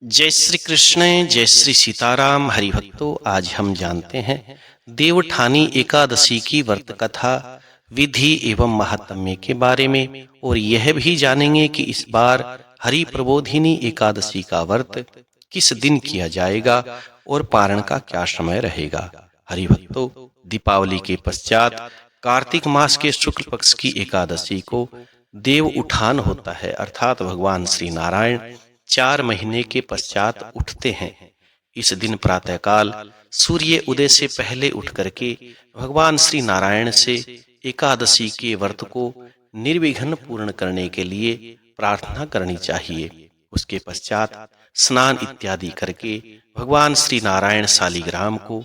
जय श्री कृष्ण, जय श्री सीताराम। हरिभक्तों, आज हम जानते हैं देवठानी एकादशी की व्रत कथा, विधि एवं महात्म्य के बारे में, और यह भी जानेंगे कि इस बार हरि प्रबोधिनी एकादशी का व्रत किस दिन किया जाएगा और पारण का क्या समय रहेगा। हरिभक्तों, दीपावली के पश्चात कार्तिक मास के शुक्ल पक्ष की एकादशी को देव उठान होता है, अर्थात भगवान श्री नारायण 4 महीने के पश्चात उठते हैं। इस दिन प्रातःकाल सूर्य उदय से पहले उठ करके भगवान श्री नारायण से एकादशी के व्रत को निर्विघ्न पूर्ण करने के लिए प्रार्थना करनी चाहिए। उसके पश्चात स्नान इत्यादि करके भगवान श्री नारायण शालिग्राम को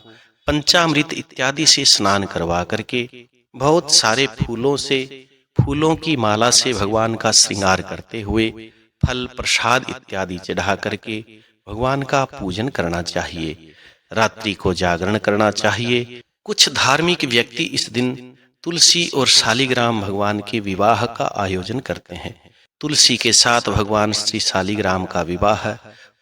पंचामृत इत्यादि से स्नान करवा करके बहुत सारे फूलों की माला से भगवान का श्रृंगार करते हुए फल प्रसाद इत्यादि चढ़ा करके भगवान का पूजन करना चाहिए। रात्रि को जागरण करना चाहिए। कुछ धार्मिक व्यक्ति इस दिन तुलसी और शालिग्राम भगवान के विवाह का आयोजन करते हैं। तुलसी के साथ भगवान श्री शालिग्राम का विवाह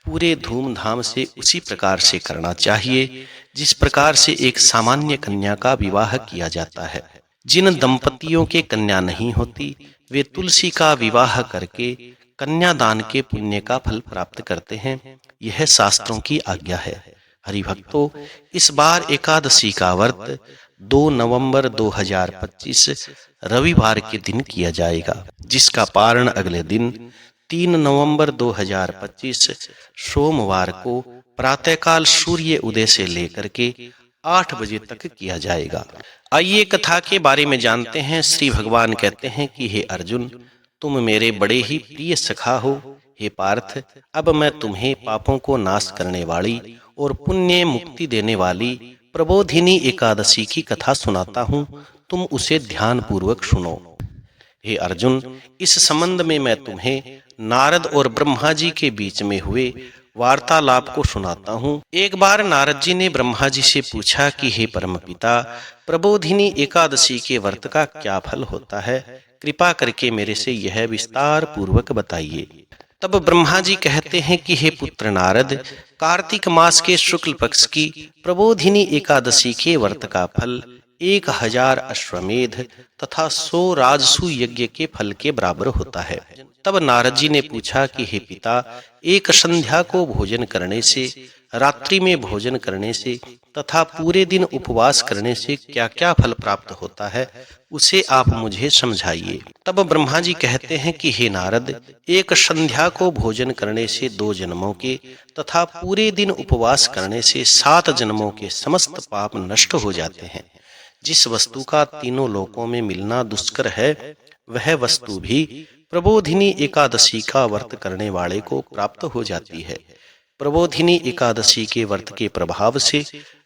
पूरे धूमधाम से उसी प्रकार से करना चाहिए जिस प्रकार से एक सामान्य कन्या का विवाह किया जाता है। जिन दंपतियों के कन्या नहीं होती वे तुलसी का विवाह करके कन्यादान के पुण्य का फल प्राप्त करते हैं। यह शास्त्रों की आज्ञा है। हरिभक्तों, इस बार एकादशी का व्रत 2 नवंबर 2025 रविवार के दिन किया जाएगा, जिसका पारण अगले दिन 3 नवंबर 2025 सोमवार को प्रातःकाल सूर्य उदय से लेकर के 8 बजे तक किया जाएगा। आइए कथा के बारे में जानते हैं। श्री भगवान कहते हैं कि हे अर्जुन, तुम मेरे बड़े ही प्रिय सखा हो। हे पार्थ, अब मैं तुम्हें पापों को नाश करने वाली और पुण्य मुक्ति देने वाली प्रबोधिनी एकादशी की कथा सुनाता हूँ, तुम उसे ध्यान पूर्वक सुनो। हे अर्जुन, इस संबंध में मैं तुम्हें नारद और ब्रह्मा जी के बीच में हुए वार्तालाप को सुनाता हूँ। एक बार नारद जी ने ब्रह्मा जी से पूछा कि हे परमपिता, प्रबोधिनी एकादशी के व्रत का क्या फल होता है? कृपा करके मेरे से यह विस्तार पूर्वक बताइए। तब ब्रह्मा जी कहते हैं कि हे पुत्र नारद, कार्तिक मास के शुक्ल पक्ष की प्रबोधिनी एकादशी के व्रत का फल 1000 अश्वमेध तथा 100 राजसू यज्ञ के फल के बराबर होता है। तब नारद जी ने पूछा कि हे पिता, एक संध्या को भोजन करने से, रात्रि में भोजन करने से तथा पूरे दिन उपवास करने से क्या-क्या फल प्राप्त होता है, उसे आप मुझे समझाइए। तब ब्रह्मा जी कहते हैं कि हे नारद, एक संध्या को भोजन करने से 2 जन्मों के तथा पूरे दिन उपवास करने से 7 जन्मों के समस्त पाप नष्ट हो जाते हैं। जिस वस्तु का तीनों लोकों में मिलना दुष्कर है, वह वस्तु भी प्रबोधिनी एकादशी का व्रत करने वाले को प्राप्त हो जाती है। प्रबोधिनी एकादशी के व्रत के प्रभाव से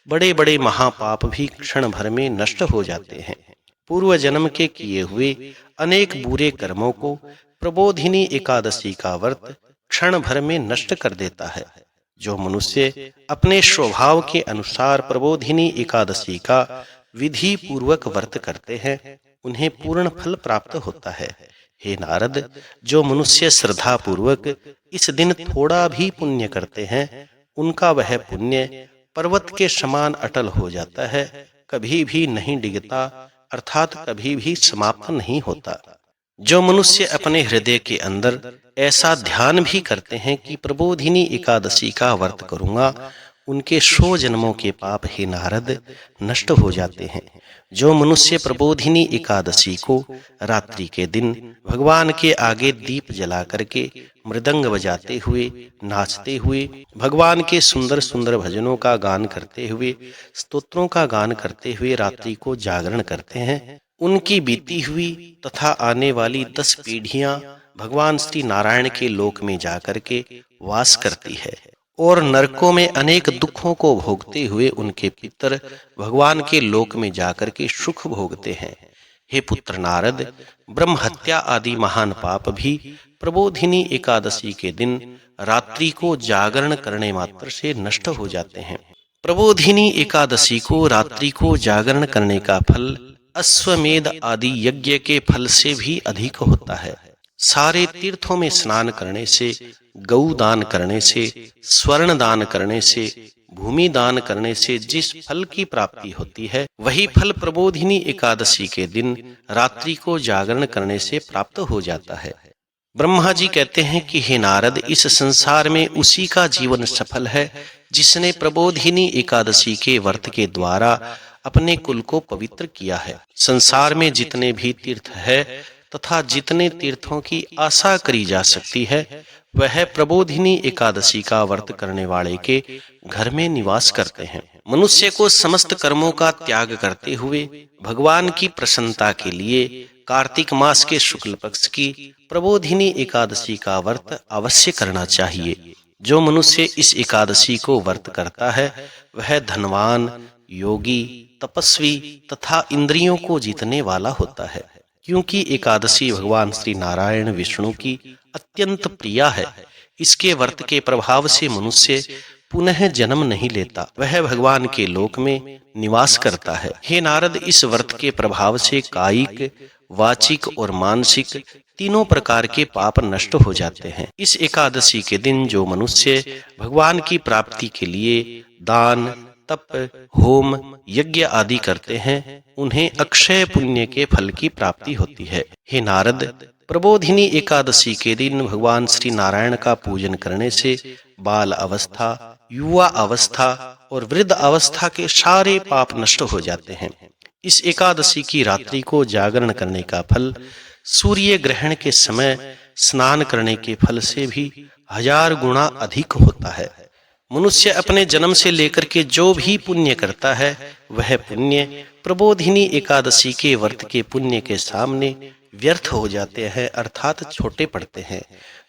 बड़े-बड़े महापाप भी क्षण भर में नष्ट हो जाते हैं। पूर्व जन्म के किए हुए अनेक बुरे कर्मों को प्रबोधिनी एकादशी का व्रत क्षण भर में नष्ट कर देता है। जो मनुष्य अपने स्वभाव के अनुसार प्रबोधिनी एकादशी का विधि पूर्वक व्रत करते हैं, उन्हें पूर्ण फल प्राप्त होता है। हे नारद, जो मनुष्य श्रद्धा पूर्वक इस दिन थोड़ा भी पुण्य करते हैं, उनका वह पुण्य पर्वत के समान अटल हो जाता है, कभी भी नहीं डिगता, अर्थात कभी भी समाप्त नहीं होता। जो मनुष्य अपने हृदय के अंदर ऐसा ध्यान भी करते हैं कि प्रबोधिनी एकादशी का व्रत करूंगा, उनके 100 जन्मों के पाप हे नारद नष्ट हो जाते हैं। जो मनुष्य प्रबोधिनी एकादशी को रात्रि के दिन भगवान के आगे दीप जला करके मृदंग बजाते हुए, नाचते हुए, भगवान के सुंदर सुंदर भजनों का गान करते हुए, स्तोत्रों का गान करते हुए रात्रि को जागरण करते हैं, उनकी बीती हुई तथा आने वाली 10 पीढ़ियां भगवान श्री नारायण के लोक में जाकर के वास करती है और नरकों में अनेक दुखों को भोगते हुए उनके पितर भगवान के लोक में जाकर के सुख भोगते हैं। हे पुत्र नारद, ब्रह्म हत्या आदि महान पाप भी प्रबोधिनी एकादशी के दिन रात्रि को जागरण करने मात्र से नष्ट हो जाते हैं। प्रबोधिनी एकादशी को रात्रि को जागरण करने का फल अश्वमेध आदि यज्ञ के फल से भी अधिक होता है। सारे तीर्थों में स्नान करने से, गौ दान करने से, स्वर्ण दान करने से, भूमि दान करने से जिस फल की प्राप्ति होती है, वही फल प्रबोधिनी एकादशी के दिन रात्रि को जागरण करने से प्राप्त हो जाता है। ब्रह्मा जी कहते हैं कि हे नारद, इस संसार में उसी का जीवन सफल है जिसने प्रबोधिनी एकादशी के व्रत के द्वारा अपने कुल को पवित्र किया है। संसार में जितने भी तीर्थ है तथा जितने तीर्थों की आशा करी जा सकती है, वह प्रबोधिनी एकादशी का व्रत करने वाले के घर में निवास करते हैं। मनुष्य को समस्त कर्मों का त्याग करते हुए भगवान की प्रसन्नता के लिए कार्तिक मास के शुक्ल पक्ष की प्रबोधिनी एकादशी का व्रत अवश्य करना चाहिए। जो मनुष्य इस एकादशी को व्रत करता है, वह धनवान, योगी, तपस्वी तथा इंद्रियों को जीतने वाला होता है, क्योंकि एकादशी भगवान श्री नारायण विष्णु की अत्यंत प्रिया है। इसके व्रत के प्रभाव से मनुष्य पुनः जन्म नहीं लेता, वह भगवान के लोक में निवास करता है। हे नारद, इस व्रत के प्रभाव से कायिक, वाचिक और मानसिक तीनों प्रकार के पाप नष्ट हो जाते हैं। इस एकादशी के दिन जो मनुष्य भगवान की प्राप्ति के लिए दान, तप, होम, यज्ञ आदि करते हैं, उन्हें अक्षय पुण्य के फल की प्राप्ति होती है। हे नारद, प्रबोधिनी एकादशी के दिन भगवान श्री नारायण का पूजन करने से बाल अवस्था, युवा अवस्था और वृद्ध अवस्था के सारे पाप नष्ट हो जाते हैं। इस एकादशी की रात्रि को जागरण करने का फल सूर्य ग्रहण के समय स्नान करने के फल से भी 1000 गुना अधिक होता है। मनुष्य अपने जन्म से लेकर के जो भी पुण्य करता है, वह पुण्य प्रबोधिनी एकादशी के व्रत के पुण्य के सामने व्यर्थ हो जाते हैं, अर्थात छोटे पड़ते हैं।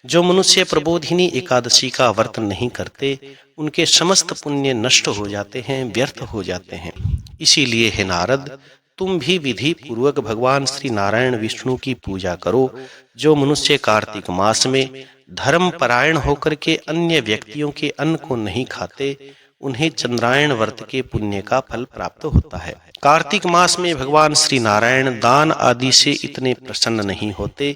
जो मनुष्य प्रबोधिनी एकादशी का व्रत नहीं करते, उनके समस्त पुण्य नष्ट हो जाते हैं, व्यर्थ हो जाते हैं। इसीलिए हे नारद, तुम भी विधि पूर्वक भगवान श्री नारायण विष्णु की पूजा करो। जो मनुष्य कार्तिक मास में धर्म परायण होकर के अन्य व्यक्तियों के अन्न को नहीं खाते, उन्हें चंद्रायण व्रत के पुण्य का फल प्राप्त होता है। कार्तिक मास में भगवान श्री नारायण दान आदि से इतने प्रसन्न नहीं होते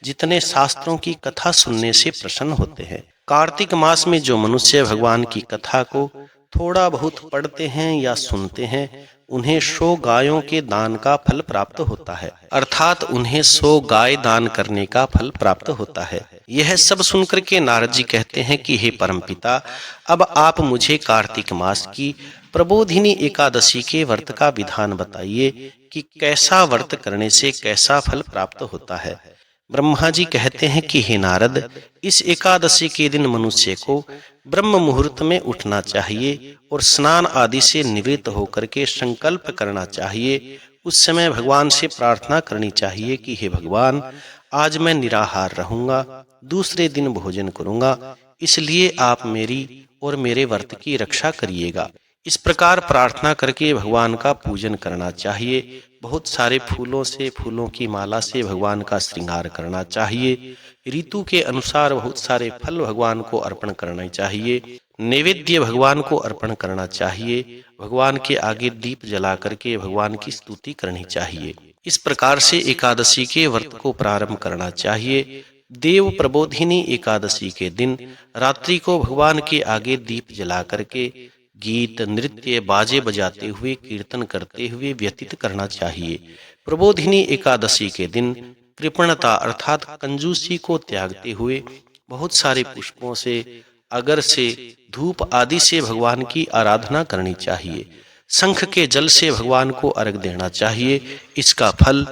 जितने शास्त्रों की कथा सुनने से प्रसन्न होते हैं। कार्तिक मास में जो मनुष्य भगवान की कथा को थोड़ा बहुत पढ़ते हैं या सुनते हैं, उन्हें 100 गायों के दान का फल प्राप्त होता है, अर्थात उन्हें 100 गाय दान करने का फल प्राप्त होता है। यह सब सुनकर के नारद जी कहते हैं कि हे परमपिता, अब आप मुझे कार्तिक मास की प्रबोधिनी एकादशी के व्रत का विधान बताइए कि कैसा व्रत करने से कैसा फल प्राप्त होता है। ब्रह्मा जी कहते हैं कि हे नारद, इस एकादशी के दिन मनुष्य को ब्रह्म मुहूर्त में उठना चाहिए और स्नान आदि से निवृत्त होकर के संकल्प करना चाहिए। उस समय भगवान से प्रार्थना करनी चाहिए कि हे भगवान, आज मैं निराहार रहूंगा, दूसरे दिन भोजन करूंगा, इसलिए आप मेरी और मेरे व्रत की रक्षा करिएगा। इस प्रकार प्रार्थना करके भगवान का पूजन करना चाहिए। बहुत सारे फूलों से, फूलों की माला से भगवान का श्रृंगार करना चाहिए। ऋतु के अनुसार बहुत सारे फल भगवान को अर्पण करना चाहिए। नैवेद्य भगवान को अर्पण करना चाहिए। भगवान के आगे दीप जला करके भगवान की स्तुति करनी चाहिए। इस प्रकार से एकादशी के व्रत को प्रारंभ करना चाहिए। देव प्रबोधिनी एकादशी के दिन रात्रि को भगवान के आगे दीप जला करके गीत, नृत्य, बाजे बजाते हुए, कीर्तन करते हुए व्यतीत करना चाहिए। प्रबोधिनी एकादशी के दिन कृपणता अर्थात कंजूसी को त्यागते हुए बहुत सारे पुष्पों से, अगर से, धूप आदि से भगवान की आराधना करनी चाहिए। शंख के जल से भगवान को अर्घ देना चाहिए। इसका फल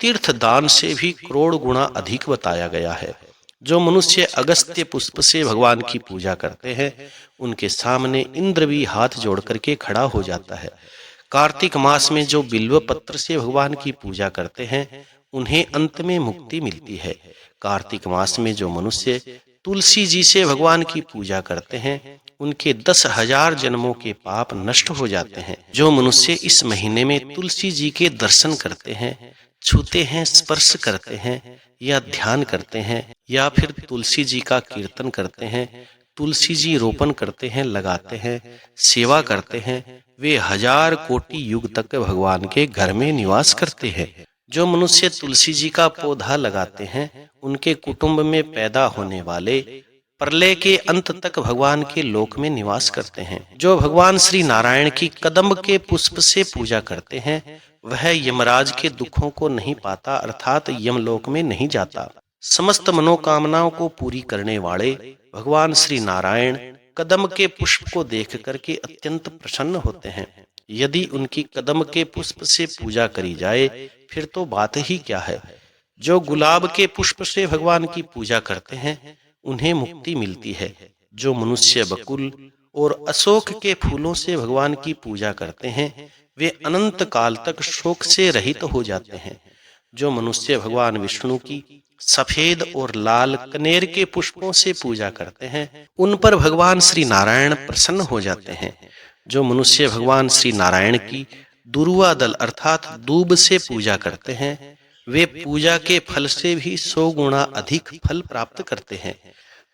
तीर्थ दान से भी करोड़ गुना अधिक बताया गया है। जो मनुष्य अगस्त्य पुष्प से भगवान की पूजा करते हैं, उनके सामने इंद्र भी हाथ जोड़ करके खड़ा हो जाता है। कार्तिक मास में जो बिल्व पत्र से भगवान की पूजा करते हैं, उन्हें अंत में मुक्ति मिलती है। कार्तिक मास में जो मनुष्य तुलसी जी से भगवान की पूजा करते हैं, उनके 10,000 जन्मों के पाप नष्ट हो जाते हैं। जो मनुष्य इस महीने में तुलसी जी के दर्शन करते हैं, छूते हैं, स्पर्श करते हैं या ध्यान करते हैं या फिर तुलसी जी का कीर्तन करते हैं, तुलसी जी रोपण करते हैं, लगाते हैं, सेवा करते हैं, वे 1000 कोटि युग तक भगवान के घर में निवास करते हैं। जो मनुष्य तुलसी जी का पौधा लगाते हैं, उनके कुटुंब में पैदा होने वाले प्रलय के अंत तक भगवान के लोक में निवास करते हैं। जो भगवान श्री नारायण की कदम्ब के पुष्प से पूजा करते हैं वह यमराज के दुखों को नहीं पाता, अर्थात यमलोक में नहीं जाता। समस्त मनोकामनाओं को पूरी करने वाले भगवान श्री नारायण कदम्ब के पुष्प को देख करके अत्यंत प्रसन्न होते हैं। यदि उनकी कदम्ब के पुष्प से पूजा करी जाए फिर तो बात ही क्या है। जो गुलाब के पुष्प से भगवान की पूजा करते हैं उन्हें मुक्ति मिलती है। जो मनुष्य बकुल और अशोक के फूलों से भगवान की पूजा करते हैं वे अनंत काल तक शोक से रहित हो जाते हैं। जो मनुष्य भगवान विष्णु की सफेद और लाल कनेर के पुष्पों से पूजा करते हैं उन पर भगवान श्री नारायण प्रसन्न हो जाते हैं। जो मनुष्य भगवान श्री नारायण की दुर्वा दल अर्थात दूब से पूजा करते हैं वे पूजा के फल से भी 100 गुना अधिक फल प्राप्त करते हैं।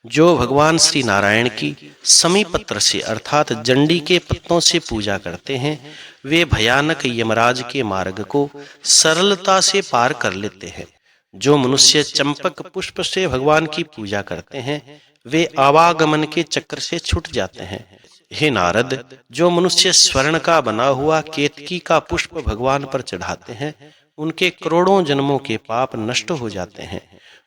जो भगवान श्री नारायण की समीपत्र से अर्थात जंडी के पत्तों से पूजा करते हैं वे भयानक यमराज के मार्ग को सरलता से पार कर लेते हैं। जो मनुष्य चंपक पुष्प से भगवान की पूजा करते हैं वे आवागमन के चक्र से छूट जाते हैं। हे नारद, जो मनुष्य स्वर्ण का बना हुआ केतकी का पुष्प भगवान पर चढ़ाते हैं उनके करोड़ों जन्मों के पाप नष्ट हो जाते हैं।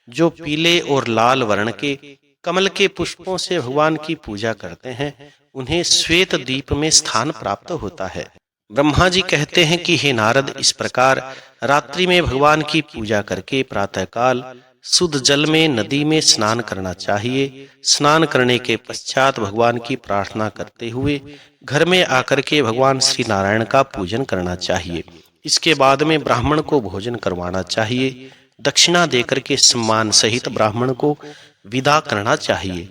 जो पीले और लाल वर्ण के कमल के पुष्पों से भगवान की पूजा करते हैं उन्हें श्वेत दीप में स्थान प्राप्त होता है। ब्रह्मा जी कहते हैं कि हे नारद, इस प्रकार रात्रि में भगवान की पूजा करके प्रातःकाल शुद्ध जल में नदी में स्नान करना चाहिए। स्नान करने के पश्चात भगवान की प्रार्थना करते हुए घर में आकर के भगवान श्री नारायण का पूजन करना चाहिए। इसके बाद में ब्राह्मण को भोजन करवाना चाहिए। दक्षिणा देकर के सम्मान सहित ब्राह्मण को विदा करना चाहिए।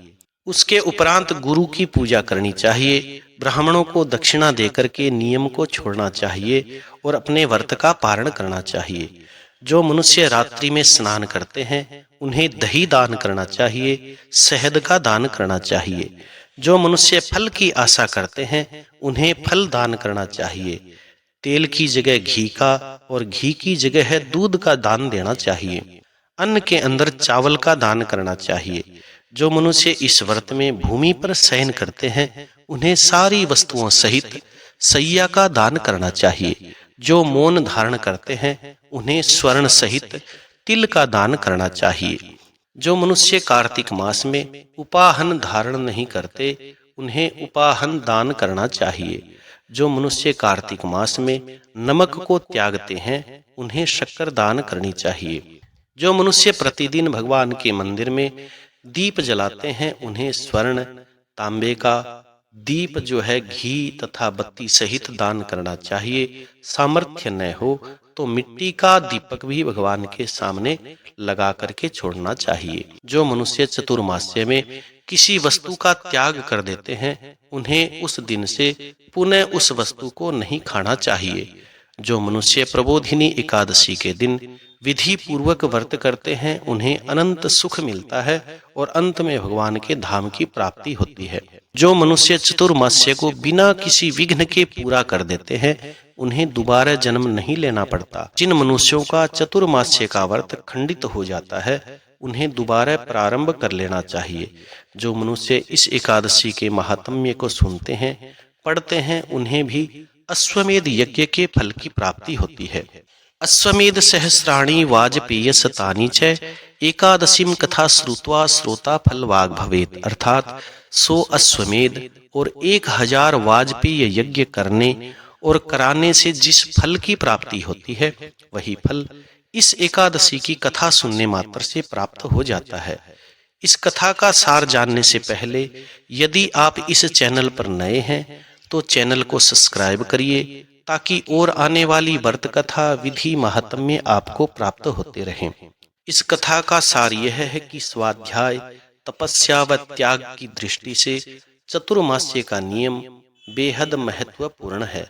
उसके उपरांत गुरु की पूजा करनी चाहिए। ब्राह्मणों को दक्षिणा देकर के नियम को छोड़ना चाहिए और अपने व्रत का पारण करना चाहिए। जो मनुष्य रात्रि में स्नान करते हैं उन्हें दही दान करना चाहिए, शहद का दान करना चाहिए। जो मनुष्य फल की आशा करते हैं उन्हें फल दान करना चाहिए। तेल की जगह घी का और घी की जगह दूध का दान देना चाहिए। अन्न के अंदर चावल का दान करना चाहिए। जो मनुष्य इस व्रत में भूमि पर शयन करते हैं उन्हें सारी वस्तुओं सहित सैया का दान करना चाहिए। जो मौन धारण करते हैं उन्हें स्वर्ण सहित तिल का दान करना चाहिए। जो मनुष्य कार्तिक मास में उपाहन धारण नहीं करते उन्हें उपाहन दान करना चाहिए। जो मनुष्य कार्तिक मास में नमक को त्यागते हैं उन्हें शक्कर दान करनी चाहिए। जो मनुष्य प्रतिदिन भगवान के मंदिर में दीप जलाते हैं उन्हें स्वर्ण तांबे का दीप जो है घी तथा बत्ती सहित दान करना चाहिए। सामर्थ्य न हो तो मिट्टी का दीपक भी भगवान के सामने लगा करके छोड़ना चाहिए। जो मनुष्य चतुर्मास्य में किसी वस्तु का त्याग कर देते हैं उन्हें उस दिन से पुनः उस वस्तु को नहीं खाना चाहिए। जो मनुष्य प्रबोधिनी एकादशी के दिन विधि पूर्वक व्रत करते हैं उन्हें अनंत सुख मिलता है और अंत में भगवान के धाम की प्राप्ति होती है। जो मनुष्य चतुर्मास्य को बिना किसी विघ्न के पूरा कर देते हैं उन्हें दोबारा जन्म नहीं लेना पड़ता। जिन मनुष्यों का चतुर्मास्य का व्रत खंडित हो जाता है उन्हें दोबारा प्रारंभ कर लेना चाहिए। जो मनुष्य इस एकादशी के महात्म्य को सुनते हैं पढ़ते हैं उन्हें भी अश्वमेध यज्ञ के फल की प्राप्ति होती है। अश्वमेध सहस्राणि वाजपेयस तानि च एकादशीम कथा श्रुत्वा श्रोता फल वाग भवेत, अर्थात 100 अश्वमेध और 1000 वाजपेय यज्ञ करने और कराने से जिस फल की प्राप्ति होती है वही फल इस एकादशी की कथा सुनने मात्र से प्राप्त हो जाता है। इस कथा का सार जानने से पहले यदि आप इस चैनल पर नए हैं तो चैनल को सब्सक्राइब करिए ताकि और आने वाली व्रत कथा विधि महात्म्य आपको प्राप्त होते रहें। इस कथा का सार यह है कि स्वाध्याय तपस्या व त्याग की दृष्टि से चतुर्मास्य का नियम बेहद महत्वपूर्ण है।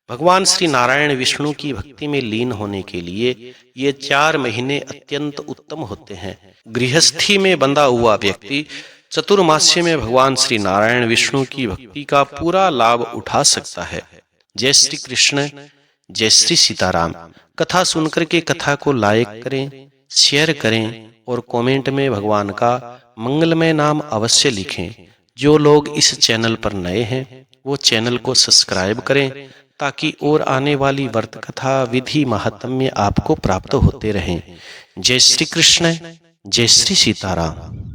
भगवान श्री नारायण विष्णु की भक्ति में लीन होने के लिए ये 4 महीने अत्यंत उत्तम होते हैं। गृहस्थी में बंधा हुआ व्यक्ति चतुर्मास्य में भगवान श्री नारायण विष्णु की भक्ति का पूरा लाभ उठा सकता है। जय श्री कृष्ण, जय श्री सीताराम। कथा सुनकर के कथा को लाइक करें, शेयर करें और कमेंट में भगवान का मंगलमय नाम अवश्य लिखें। जो लोग इस चैनल पर नए हैं वो चैनल को सब्सक्राइब करें ताकि और आने वाली व्रत कथा विधि महात्म्य आपको प्राप्त होते रहें। जय श्री कृष्ण, जय श्री सीताराम।